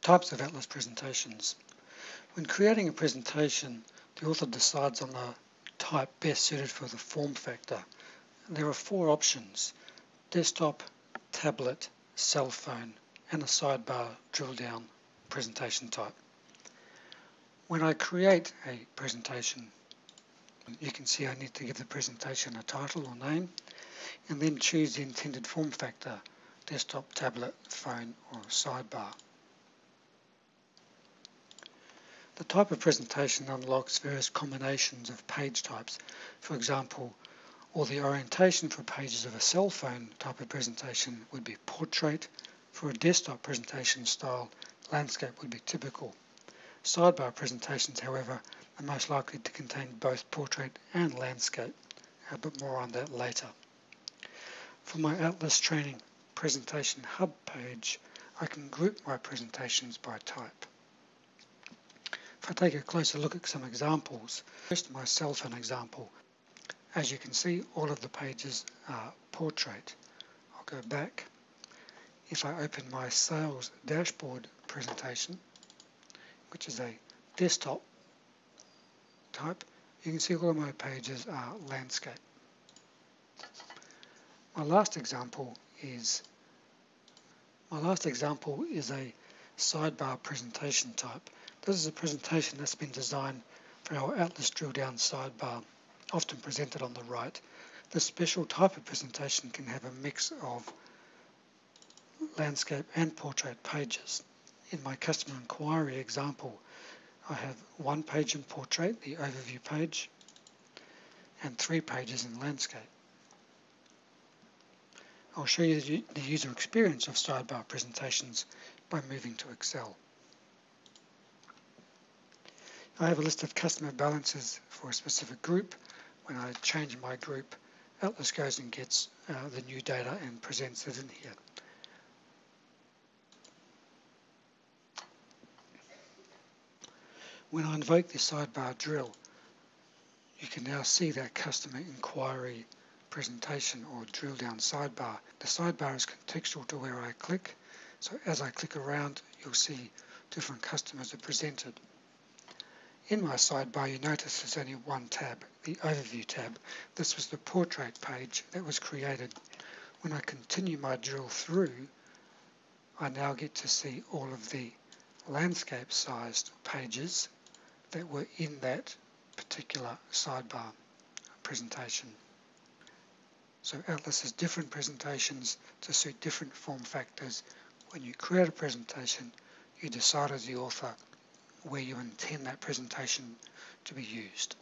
Types of Atlas presentations. When creating a presentation, the author decides on the type best suited for the form factor. There are four options: desktop, tablet, cell phone, and a sidebar drill down presentation type. When I create a presentation, you can see I need to give the presentation a title or name, and then choose the intended form factor: desktop, tablet, phone, or sidebar. The type of presentation unlocks various combinations of page types. For example, or the orientation for pages of a cell phone type of presentation would be portrait. For a desktop presentation style, landscape would be typical. Sidebar presentations, however, are most likely to contain both portrait and landscape, but more on that later. For my Atlas Training Presentation Hub page, I can group my presentations by type. If I take a closer look at some examples, first my cell phone example. As you can see, all of the pages are portrait. I'll go back. If I open my sales dashboard presentation, which is a desktop type, you can see all of my pages are landscape. My last example is a sidebar presentation type. This is a presentation that's been designed for our Atlas drill down sidebar, often presented on the right. This special type of presentation can have a mix of landscape and portrait pages. In my customer inquiry example, I have one page in portrait, the overview page, and 3 pages in landscape. I'll show you the user experience of sidebar presentations by moving to Excel. I have a list of customer balances for a specific group. When I change my group, Atlas goes and gets the new data and presents it in here. When I invoke the sidebar drill, you can now see that customer inquiry presentation or drill down sidebar. The sidebar is contextual to where I click, so as I click around, you'll see different customers are presented. In my sidebar, you notice there's only one tab, the Overview tab. This was the portrait page that was created. When I continue my drill through, I now get to see all of the landscape-sized pages that were in that particular sidebar presentation. So Atlas has different presentations to suit different form factors. When you create a presentation, you decide as the author where you intend that presentation to be used.